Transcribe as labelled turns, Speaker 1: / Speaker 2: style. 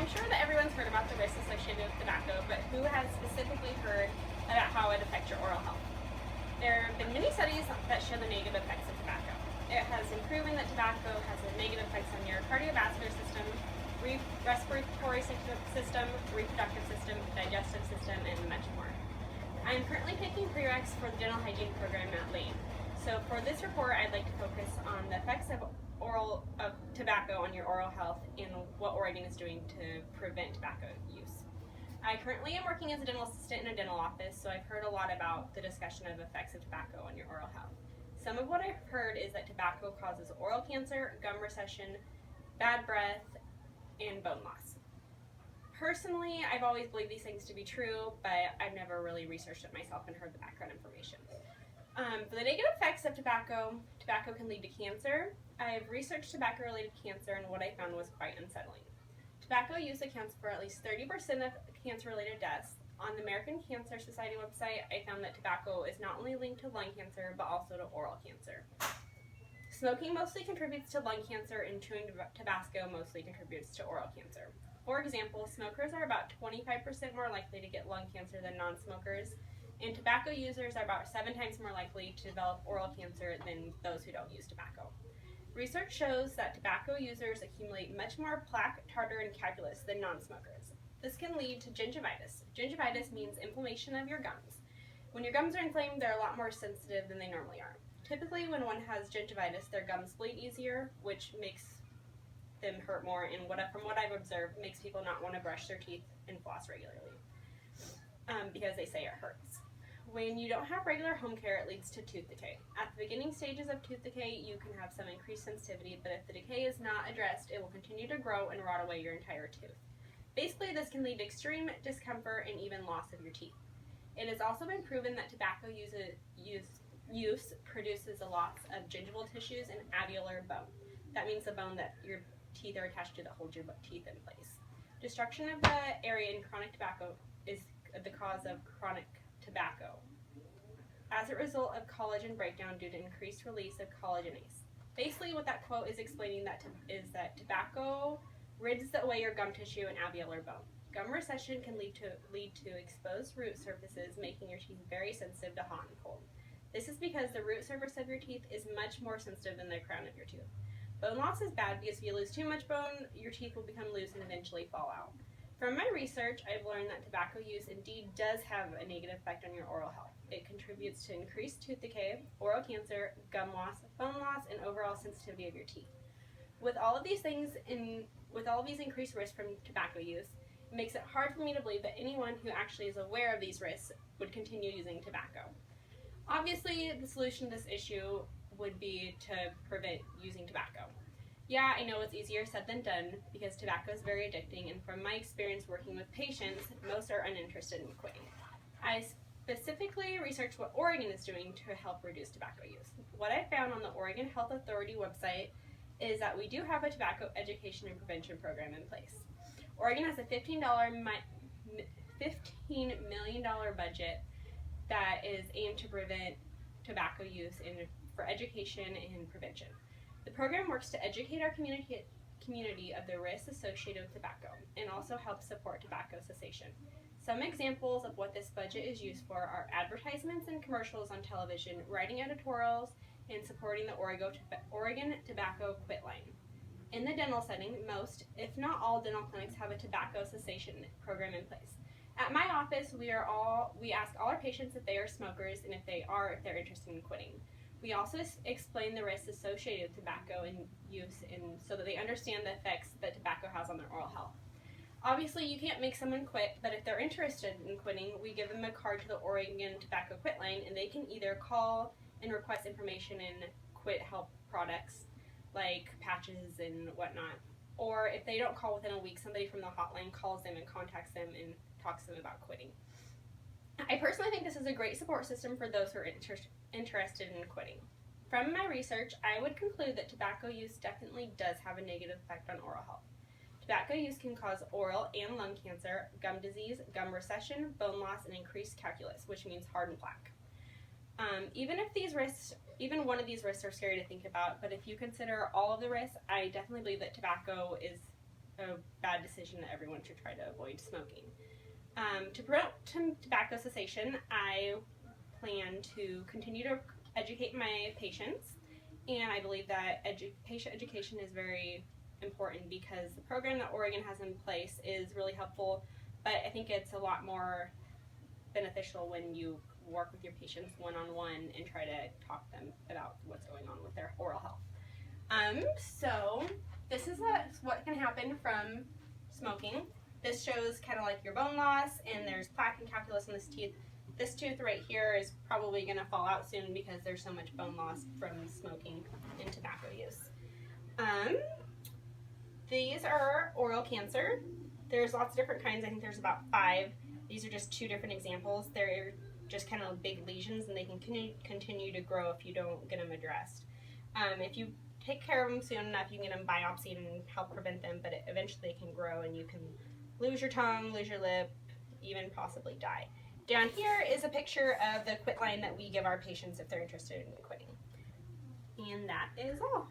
Speaker 1: I'm sure that everyone's heard about the risks associated with tobacco, but who has specifically heard about how it affects your oral health? There have been many studies that show the negative effects of tobacco. It has been proven that tobacco has a negative effects on your cardiovascular system, respiratory system, reproductive system, digestive system, and much more. I'm currently taking prereqs for the dental hygiene program at Lane. So for this report, I'd like to focus on the effects of tobacco on your oral health and what Oregon is doing to prevent tobacco use. I currently am working as a dental assistant in a dental office, so I've heard a lot about the discussion of effects of tobacco on your oral health. Some of what I've heard is that tobacco causes oral cancer, gum recession, bad breath, and bone loss. Personally, I've always believed these things to be true, but I've never really researched it myself and heard the background information. For the negative effects of tobacco can lead to cancer. I've researched tobacco-related cancer, and what I found was quite unsettling. Tobacco use accounts for at least 30% of cancer-related deaths. On the American Cancer Society website, I found that tobacco is not only linked to lung cancer, but also to oral cancer. Smoking mostly contributes to lung cancer, and chewing tobacco mostly contributes to oral cancer. For example, smokers are about 25% more likely to get lung cancer than non-smokers, and tobacco users are about 7 times more likely to develop oral cancer than those who don't use tobacco. Research shows that tobacco users accumulate much more plaque, tartar, and calculus than non-smokers. This can lead to gingivitis. Gingivitis means inflammation of your gums. When your gums are inflamed, they're a lot more sensitive than they normally are. Typically, when one has gingivitis, their gums bleed easier, which makes them hurt more, and from what I've observed, makes people not want to brush their teeth and floss regularly because they say it hurts. When you don't have regular home care, it leads to tooth decay. At the beginning stages of tooth decay, you can have some increased sensitivity, but if the decay is not addressed, it will continue to grow and rot away your entire tooth. Basically, this can lead to extreme discomfort and even loss of your teeth. It has also been proven that tobacco use produces a loss of gingival tissues and alveolar bone. That means the bone that your teeth are attached to that holds your teeth in place. Destruction of the area in chronic tobacco is the cause of chronic tobacco as a result of collagen breakdown due to increased release of collagenase. Basically, what that quote is explaining is that tobacco rids away your gum tissue and alveolar bone. Gum recession can lead to exposed root surfaces, making your teeth very sensitive to hot and cold. This is because the root surface of your teeth is much more sensitive than the crown of your tooth. Bone loss is bad because if you lose too much bone, your teeth will become loose and eventually fall out. From my research, I've learned that tobacco use indeed does have a negative effect on your oral health. It contributes to increased tooth decay, oral cancer, gum loss, bone loss, and overall sensitivity of your teeth. With all of these increased risks from tobacco use, it makes it hard for me to believe that anyone who actually is aware of these risks would continue using tobacco. Obviously, the solution to this issue would be to prevent using tobacco. Yeah, I know it's easier said than done because tobacco is very addicting, and from my experience working with patients, most are uninterested in quitting. I specifically researched what Oregon is doing to help reduce tobacco use. What I found on the Oregon Health Authority website is that we do have a tobacco education and prevention program in place. Oregon has a $15 million budget that is aimed to prevent tobacco use for education and prevention. The program works to educate our community of the risks associated with tobacco and also helps support tobacco cessation. Some examples of what this budget is used for are advertisements and commercials on television, writing editorials, and supporting the Oregon Tobacco Quit Line. In the dental setting, most, if not all, dental clinics have a tobacco cessation program in place. At my office, we ask all our patients if they are smokers and if they're interested in quitting. We also explain the risks associated with tobacco and use so that they understand the effects that tobacco has on their oral health. Obviously, you can't make someone quit, but if they're interested in quitting, we give them a card to the Oregon Tobacco Quit Line, and they can either call and request information and quit help products like patches and whatnot, or if they don't call within a week, somebody from the hotline calls them and contacts them and talks to them about quitting. I personally think this is a great support system for those who are interested in quitting. From my research, I would conclude that tobacco use definitely does have a negative effect on oral health. Tobacco use can cause oral and lung cancer, gum disease, gum recession, bone loss, and increased calculus, which means hardened plaque. Even one of these risks are scary to think about, but if you consider all of the risks, I definitely believe that tobacco is a bad decision that everyone should try to avoid smoking. To promote tobacco cessation, I plan to continue to educate my patients, and I believe that patient education is very important because the program that Oregon has in place is really helpful, but I think it's a lot more beneficial when you work with your patients one-on-one and try to talk to them about what's going on with their oral health. So this is what can happen from smoking. This shows kind of like your bone loss, and there's plaque and calculus in this tooth. This tooth right here is probably going to fall out soon because there's so much bone loss from smoking and tobacco use. These are oral cancer. There's lots of different kinds. I think there's about 5. These are just 2 different examples. They're just kind of big lesions, and they can continue to grow if you don't get them addressed. If you take care of them soon enough, you can get them biopsied and help prevent them, but eventually they can grow and you can lose your tongue, lose your lip, even possibly die. Down here is a picture of the quit line that we give our patients if they're interested in quitting. And that is all.